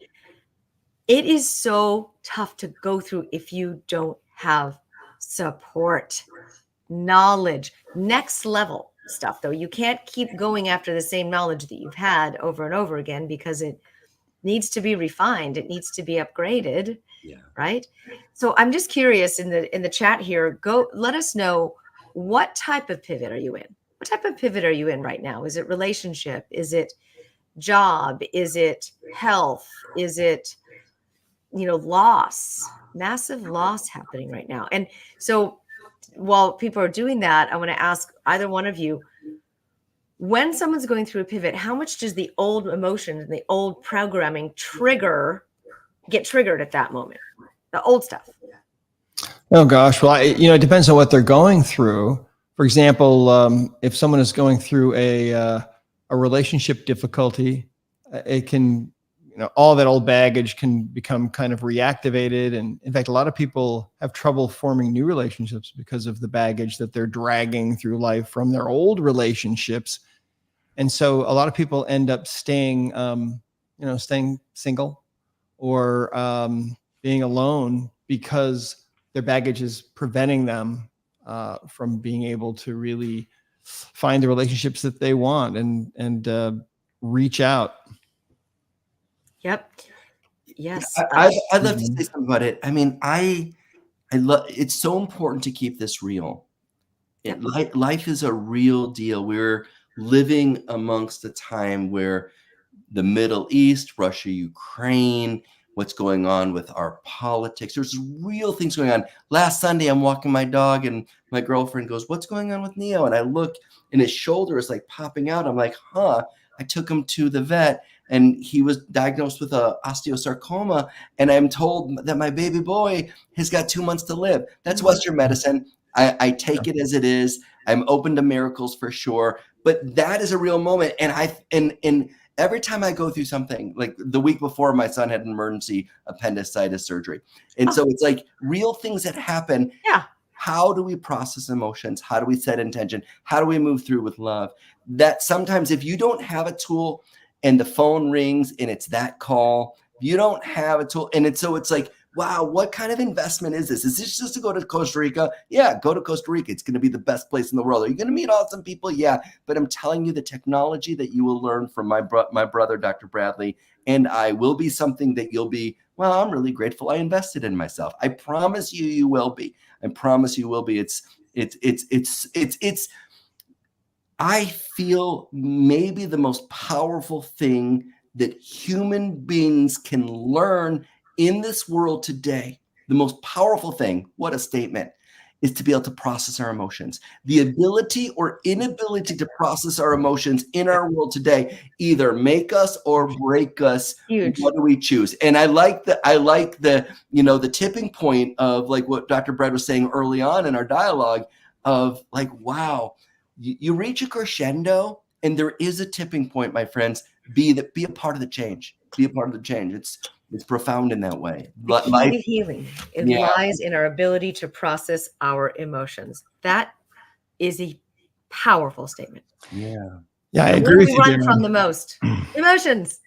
it is so tough to go through if you don't have support, knowledge, next level stuff. Though you can't keep going after the same knowledge that you've had over and over again, because it needs to be refined, it needs to be upgraded. Yeah. Right? So I'm just curious, in the chat here, go let us know, what type of pivot are you in? What type of pivot are you in right now? Is it relationship? Is it job? Is it health? Is it loss? Massive loss happening right now. And so while people are doing that, I want to ask either one of you, when someone's going through a pivot, how much does the old emotions and the old programming get triggered at that moment? The old stuff. Oh gosh, well, it depends on what they're going through. For example, if someone is going through a relationship difficulty, it can, all that old baggage can become kind of reactivated. And in fact, a lot of people have trouble forming new relationships because of the baggage that they're dragging through life from their old relationships. And so a lot of people end up staying single or being alone because their baggage is preventing them from being able to really find the relationships that they want and reach out. Yep. Yes. I'd love to say something about it. I mean, I love, it's so important to keep this real. Yep. Life is a real deal. We're living amongst a time where the Middle East, Russia, Ukraine, what's going on with our politics. There's real things going on. Last Sunday, I'm walking my dog and my girlfriend goes, "What's going on with Neo?" And I look and his shoulder is like popping out. I'm like, I took him to the vet and he was diagnosed with a osteosarcoma. And I'm told that my baby boy has got 2 months to live. That's Western medicine. I take it as it is. I'm open to miracles for sure. But that is a real moment. And every time I go through something, like the week before, my son had an emergency appendicitis surgery. And so it's like real things that happen. Yeah. How do we process emotions? How do we set intention? How do we move through with love? That sometimes if you don't have a tool and the phone rings and it's that call, you don't have a tool. And it's like, wow, what kind of investment is this? Is this just to go to Costa Rica? Yeah, go to Costa Rica. It's going to be the best place in the world. Are you going to meet awesome people? Yeah. But I'm telling you, the technology that you will learn from my brother, Dr. Bradley, and I will be something that you'll be, well, I'm really grateful I invested in myself. I promise you, you will be. I promise you will be. I feel maybe the most powerful thing that human beings can learn in this world today, the most powerful thing, what a statement, is to be able to process our emotions. The ability or inability to process our emotions in our world today either make us or break us. Huge. What do we choose? And I like the the tipping point of like what Dr. Brad was saying early on in our dialogue of like, wow, you reach a crescendo and there is a tipping point, my friends. Be a part of the change. Be a part of the change. It's profound in that way. The key to healing, it lies in our ability to process our emotions. That is a powerful statement. Yeah. Yeah, I agree with you. Run from the most emotions.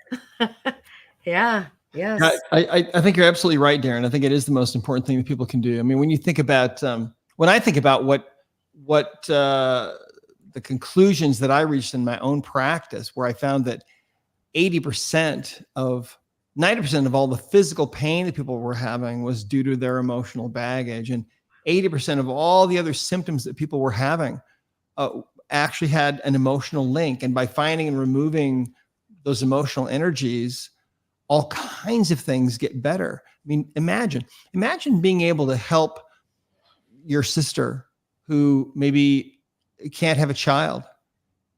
Yeah. Yes. I think you're absolutely right, Darren. I think it is the most important thing that people can do. I mean, when you think about when I think about what the conclusions that I reached in my own practice, where I found that 90% of all the physical pain that people were having was due to their emotional baggage, and 80% of all the other symptoms that people were having actually had an emotional link. And by finding and removing those emotional energies, all kinds of things get better. I mean, imagine being able to help your sister who maybe can't have a child.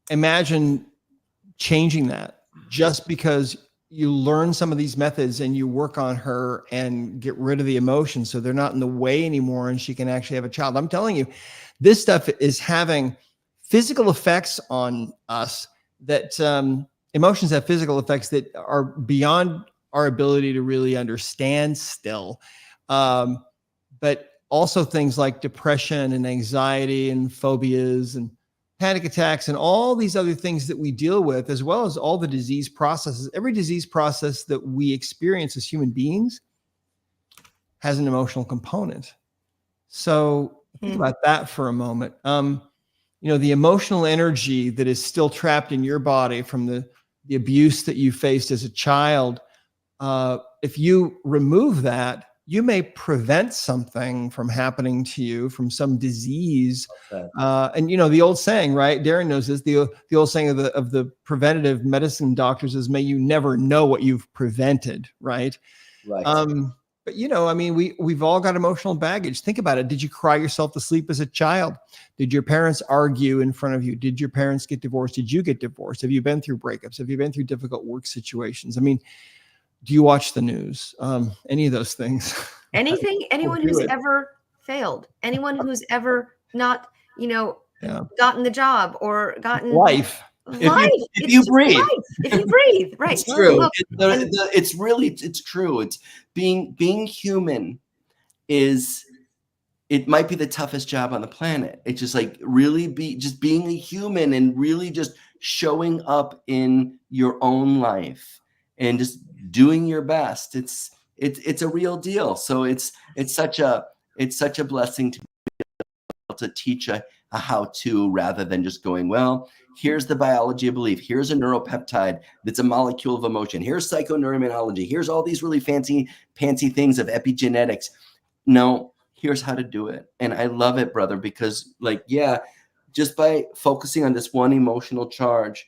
Imagine changing that just because you learn some of these methods and you work on her and get rid of the emotions so they're not in the way anymore and she can actually have a child. I'm telling you, this stuff is having physical effects on us that emotions have physical effects that are beyond our ability to really understand still. But also things like depression and anxiety and phobias and panic attacks and all these other things that we deal with, as well as all the disease processes. Every disease process that we experience as human beings has an emotional component. So think about that for a moment. The emotional energy that is still trapped in your body from the abuse that you faced as a child, if you remove that, you may prevent something from happening to you, from some disease. And the old saying, right? Darren knows this. The old saying of the preventative medicine doctors is, "May you never know what you've prevented." Right. Right. But we've all got emotional baggage. Think about it. Did you cry yourself to sleep as a child? Did your parents argue in front of you? Did your parents get divorced? Did you get divorced? Have you been through breakups? Have you been through difficult work situations? I mean, do you watch the news? Any of those things? Anyone who's ever failed, anyone who's ever not, gotten the job or gotten life. If you breathe, right? It's true. It's true. It's being human it might be the toughest job on the planet. It's just like really being a human and really just showing up in your own life and just doing your best. It's a real deal. So it's such a blessing to be able to teach a how-to rather than just going, well, here's the biology of belief. Here's a neuropeptide that's a molecule of emotion. Here's psychoneuroimmunology. Here's all these really fancy things of epigenetics. No, here's how to do it. And I love it, brother, because just by focusing on this one emotional charge,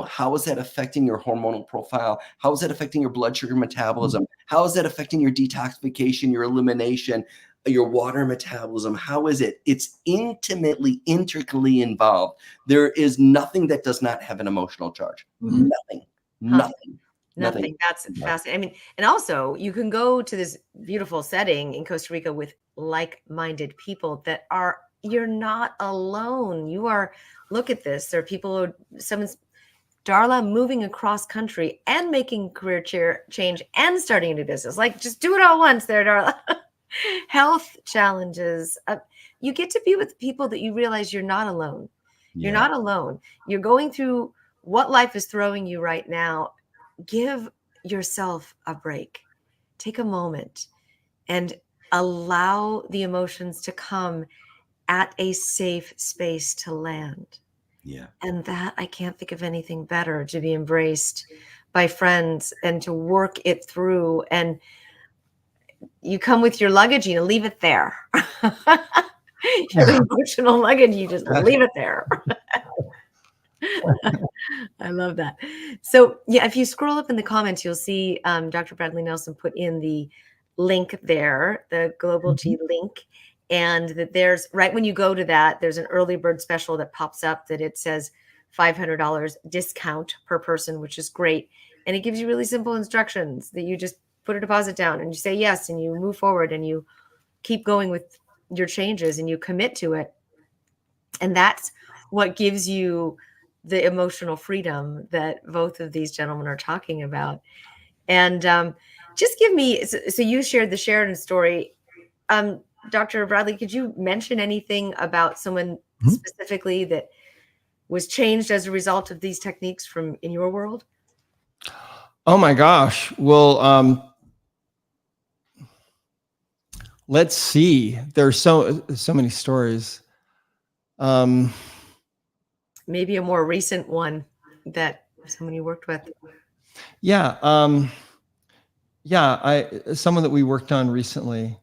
how is that affecting your hormonal profile? How is that affecting your blood sugar metabolism? How is that affecting your detoxification, your elimination, your water metabolism? How is it? It's intimately, intricately involved. There is nothing that does not have an emotional charge. Nothing. That's fascinating. I mean, and also you can go to this beautiful setting in Costa Rica with like-minded people that you're not alone. You are, look at this. There are people Darla moving across country and making career change and starting a new business. Just do it all once there, Darla. Health challenges. You get to be with people that you realize you're not alone. Yeah. You're not alone. You're going through what life is throwing you right now, give yourself a break. Take a moment and allow the emotions to come at a safe space to land. Yeah. And that, I can't think of anything better, to be embraced by friends and to work it through. And you come with your luggage, you leave it there. Your emotional luggage, you just leave it there. I love that. So yeah, if you scroll up in the comments, you'll see Dr. Bradley Nelson put in the link there, the Global G link. And that there's, right when you go to that, there's an early bird special that pops up that it says $500 discount per person, which is great. And it gives you really simple instructions that you just put a deposit down and you say yes, and you move forward and you keep going with your changes and you commit to it. And that's what gives you the emotional freedom that both of these gentlemen are talking about. And just give me, so you shared the Sheridan story. Dr. Bradley, could you mention anything about someone specifically that was changed as a result of these techniques from in your world? Oh my gosh. Well, let's see. There's so many stories. Maybe a more recent one that someone you worked with. Yeah. Someone that we worked on recently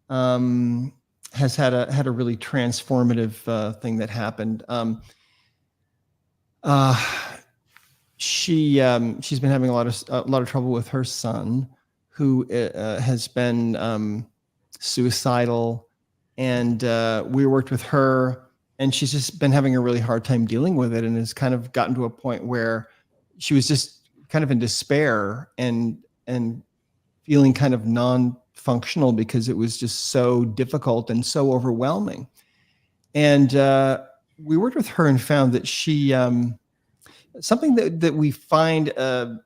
has had a really transformative thing that happened. She's been having a lot of trouble with her son, who has been suicidal, and we worked with her, and she's just been having a really hard time dealing with it, and has kind of gotten to a point where she was just kind of in despair and feeling kind of non-functional because it was just so difficult and so overwhelming. And we worked with her and found that she something that we find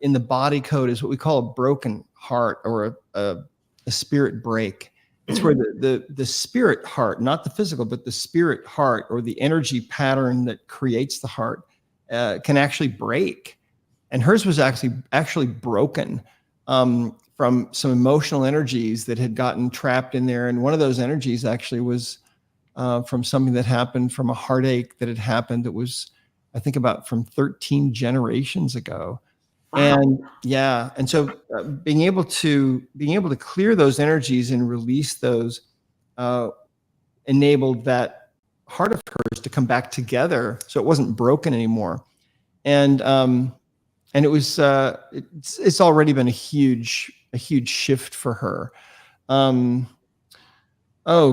in the body code is what we call a broken heart, or a spirit break. It's where the spirit heart, not the physical, but the spirit heart, or the energy pattern that creates the heart, can actually break. And hers was actually broken from some emotional energies that had gotten trapped in there. And one of those energies actually was from something that happened from a heartache that had happened that was, I think, about from 13 generations ago. Wow. And yeah, and so being able to clear those energies and release those enabled that heart of hers to come back together, so it wasn't broken anymore. And it was it's already been a huge shift for her. Oh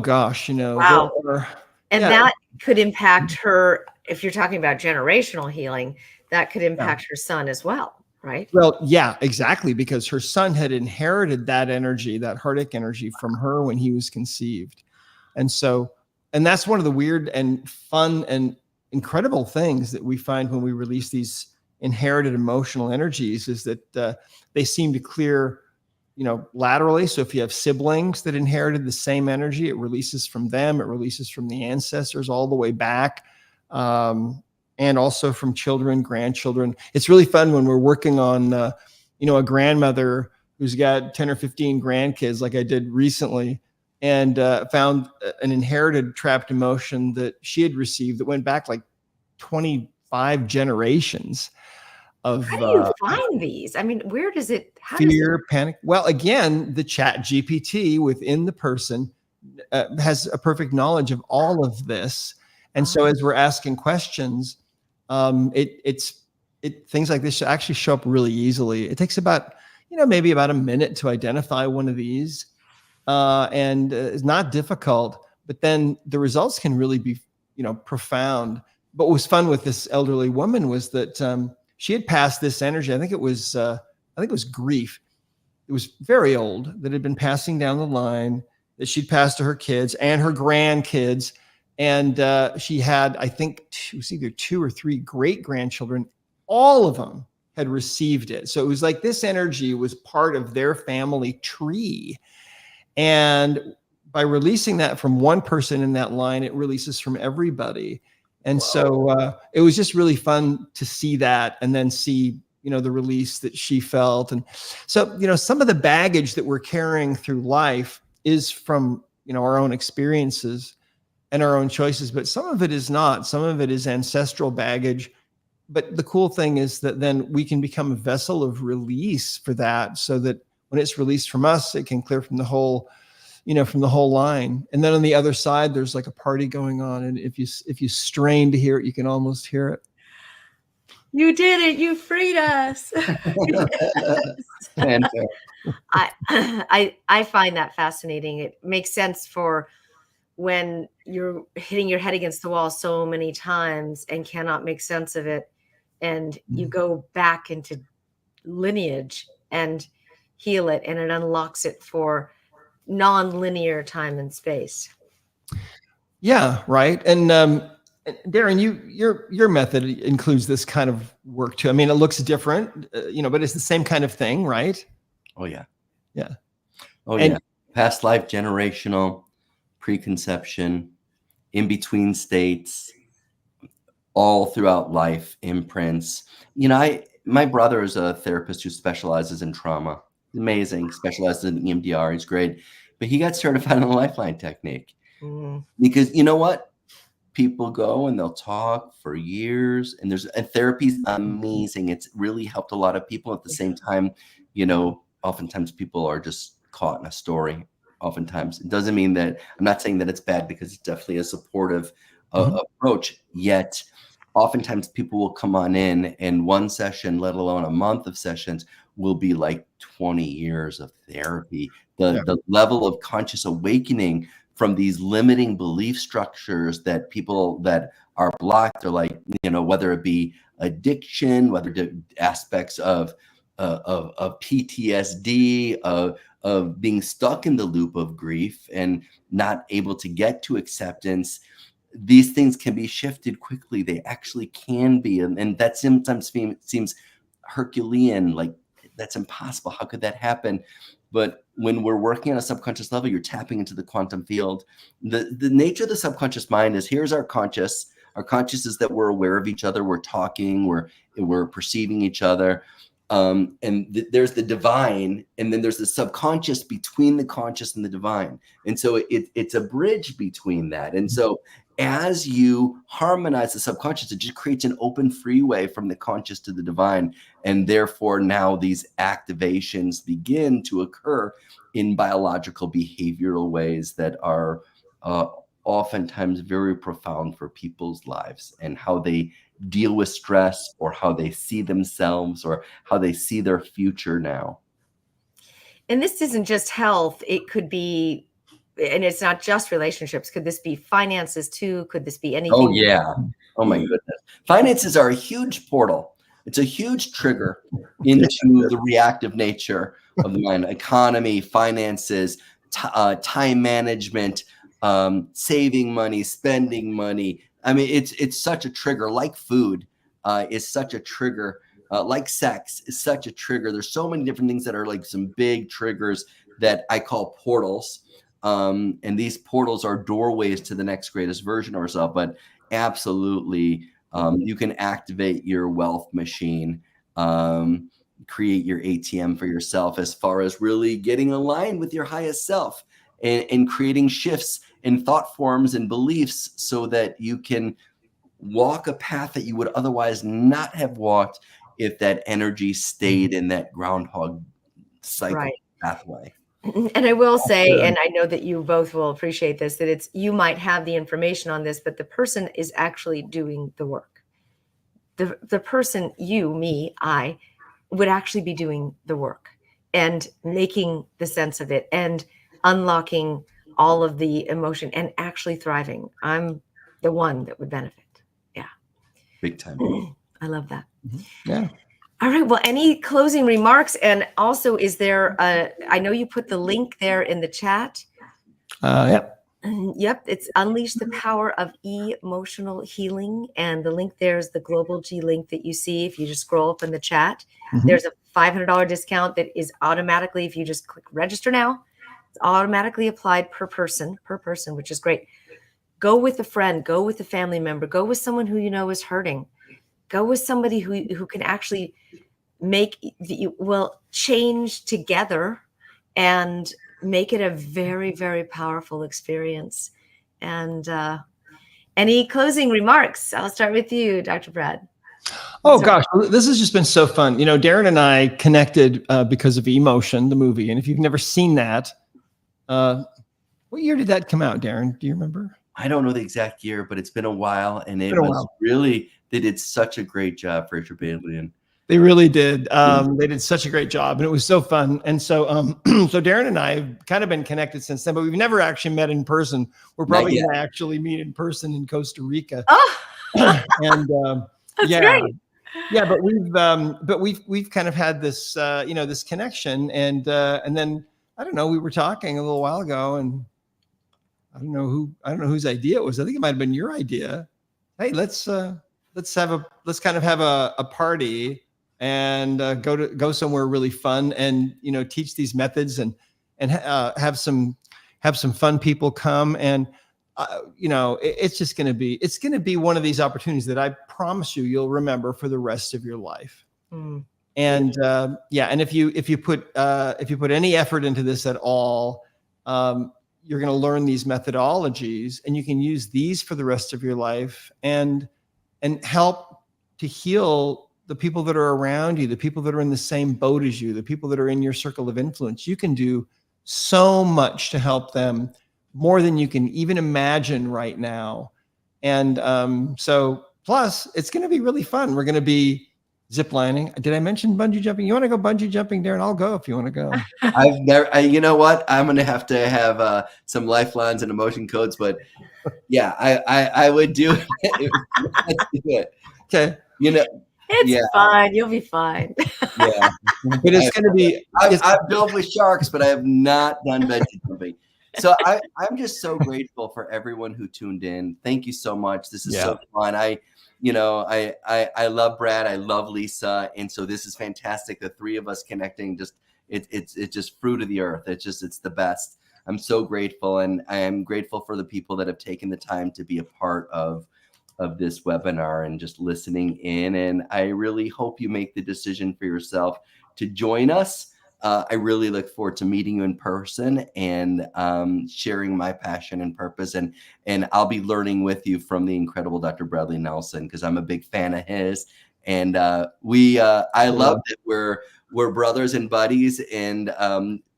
gosh, Wow. And that could impact her. If you're talking about generational healing, that could impact her son as well, right? Well, yeah, exactly, because her son had inherited that energy, that heartache energy, from her when he was conceived. And that's one of the weird and fun and incredible things that we find when we release these inherited emotional energies, is that they seem to clear, laterally. So if you have siblings that inherited the same energy, it releases from them, it releases from the ancestors all the way back. And also from children, grandchildren. It's really fun when we're working on, a grandmother who's got 10 or 15 grandkids, like I did recently, and found an inherited trapped emotion that she had received that went back like 25 generations. How do you find these? I mean, where does it? Fear, panic. Well, again, the Chat GPT within the person has a perfect knowledge of all of this. And so as we're asking questions, things like this actually show up really easily. It takes about, maybe about a minute to identify one of these, and it's not difficult, but then the results can really be, profound. But what was fun with this elderly woman was that she had passed this energy. I think it was grief. It was very old, that had been passing down the line, that she'd passed to her kids and her grandkids. And she had, I think, it was either 2 or 3 great grandchildren. All of them had received it. So it was like this energy was part of their family tree. And by releasing that from one person in that line, it releases from everybody. And so it was just really fun to see that, and then see, the release that she felt. And so, some of the baggage that we're carrying through life is from, our own experiences and our own choices, but some of it is not. Some of it is ancestral baggage. But the cool thing is that then we can become a vessel of release for that, so that when it's released from us, it can clear from the whole, from the whole line. And then on the other side, there's like a party going on. And if you strain to hear it, you can almost hear it. You did it. You freed us. I find that fascinating. It makes sense for when you're hitting your head against the wall so many times and cannot make sense of it. And you go back into lineage and heal it, and it unlocks it for non-linear time and space. Yeah, right. And Darren, your method includes this kind of work too. I mean, it looks different, but it's the same kind of thing, right? Oh yeah. Yeah. Oh yeah. Past life, generational, preconception, in between states, all throughout life, imprints. My brother is a therapist who specializes in trauma. Amazing. Specializes in EMDR. He's great. But he got certified on the Lifeline technique. Because you know what? People go and they'll talk for years, and therapy's amazing. It's really helped a lot of people. At the same time, oftentimes people are just caught in a story. Oftentimes, it doesn't mean that I'm not saying that it's bad, because it's definitely a supportive approach. Yet, oftentimes people will come on in, and one session, let alone a month of sessions, will be like 20 years of therapy. The level of conscious awakening from these limiting belief structures that people that are blocked, or like, whether it be addiction, whether aspects of PTSD, of being stuck in the loop of grief and not able to get to acceptance. These things can be shifted quickly. They actually can be. And that sometimes seems Herculean, like that's impossible. How could that happen? But when we're working on a subconscious level, you're tapping into the quantum field. The nature of the subconscious mind is, here's our conscious. Our conscious is that we're aware of each other. We're talking, we're perceiving each other. There's the divine, and then there's the subconscious between the conscious and the divine. And so it's a bridge between that. And so as you harmonize the subconscious, it just creates an open freeway from the conscious to the divine. And therefore now these activations begin to occur in biological behavioral ways that are oftentimes very profound for people's lives, and how they deal with stress, or how they see themselves, or how they see their future now. And this isn't just health. It could be, and it's not just relationships. Could this be finances too? Could this be anything? Oh yeah. Oh my goodness. Finances are a huge portal. It's a huge trigger into the reactive nature of the mind. Economy, finances, time management, saving money, spending money. I mean, it's such a trigger. Like food is such a trigger. Like sex is such a trigger. There's so many different things that are like some big triggers that I call portals. And these portals are doorways to the next greatest version of ourselves. But absolutely, you can activate your wealth machine, create your ATM for yourself, as far as really getting aligned with your highest self, and creating shifts in thought forms and beliefs, so that you can walk a path that you would otherwise not have walked if that energy stayed in that groundhog cycle pathway. And I will say, and I know that you both will appreciate this, that you might have the information on this, but the person is actually doing the work. The person, you, me, I, would actually be doing the work and making the sense of it and unlocking all of the emotion and actually thriving. I'm the one that would benefit. Yeah. Big time. I love that. Yeah. All right. Well, any closing remarks? And also, is there I know you put the link there in the chat. Yep. Yep. It's Unleash the Power of Emotional Healing. And the link there is the Global G link that you see if you just scroll up in the chat. There's a $500 discount that is automatically, if you just click register now, it's automatically applied per person, which is great. Go with a friend, go with a family member, go with someone who you know is hurting. Go with somebody who can actually change together and make it a very, very powerful experience. And any closing remarks? I'll start with you, Dr. Brad. Oh gosh, this has just been so fun. You know, Darren and I connected because of Emotion, the movie. And if you've never seen that, what year did that come out, Darren? Do you remember? I don't know the exact year, but it's been a while, and it was really, they did such a great job, Fraser Bailey. They really did. They did such a great job, and it was so fun. And so, so Darren and I have kind of been connected since then, but we've never actually met in person. We're probably going to actually meet in person in Costa Rica. Oh, and that's great. Yeah, but we've kind of had this, this connection, and then I don't know, we were talking a little while ago, and I don't know whose idea it was. I think it might have been your idea. Hey, let's kind of have a party and go somewhere really fun, and teach these methods and have some fun people come, and it's going to be one of these opportunities that I promise you'll remember for the rest of your life. And and if you put any effort into this at all, you're going to learn these methodologies, and you can use these for the rest of your life and help to heal the people that are around you, the people that are in the same boat as you, the people that are in your circle of influence. You can do so much to help them, more than you can even imagine right now. And so plus it's going to be really fun. We're going to be ziplining. Did I mention bungee jumping? You want to go bungee jumping, Darren? I'll go if you want to go. I've never, you know what? I'm going to have some lifelines and emotion codes, but yeah, I would do it. Let's do it. Okay. It's fine. You'll be fine. Yeah. But it's going to be, I've built with sharks, but I have not done bungee jumping. So I'm just so grateful for everyone who tuned in. Thank you so much. This is so fun. I love Brad. I love Lisa. And so this is fantastic. The three of us connecting, it's just fruit of the earth. It's the best. I'm so grateful. And I am grateful for the people that have taken the time to be a part of this webinar and just listening in. And I really hope you make the decision for yourself to join us. I really look forward to meeting you in person and sharing my passion and purpose. And I'll be learning with you from the incredible Dr. Bradley Nelson, because I'm a big fan of his. And I love that we're brothers and buddies, and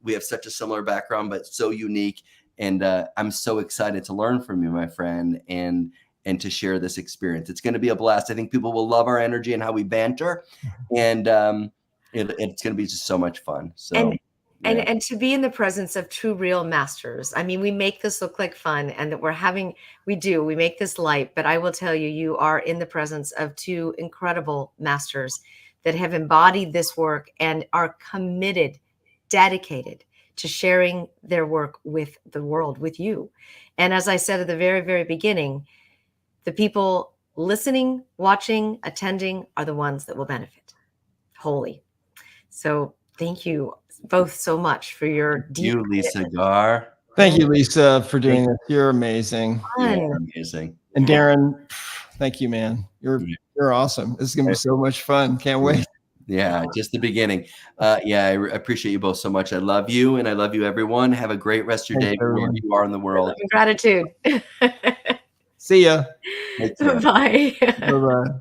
we have such a similar background, but so unique. And I'm so excited to learn from you, my friend, and to share this experience. It's going to be a blast. I think people will love our energy and how we banter. And it's going to be just so much fun. So, and to be in the presence of true, real masters. I mean, we make this look like fun, and that we make this light, but I will tell you, you are in the presence of two incredible masters that have embodied this work and are committed, dedicated to sharing their work with the world, with you. And as I said at the very, very beginning, the people listening, watching, attending are the ones that will benefit wholly. So thank you both so much for your deep commitment. Lisa Garr. Thank you, Lisa, for doing this. You're amazing. You're amazing. And Darren, thank you, man. You're awesome. This is going to be so much fun. Can't wait. Yeah, just the beginning. I appreciate you both so much. I love you, and I love you, everyone. Have a great rest of your day wherever you are in the world. Gratitude. See ya. Bye. Bye-bye.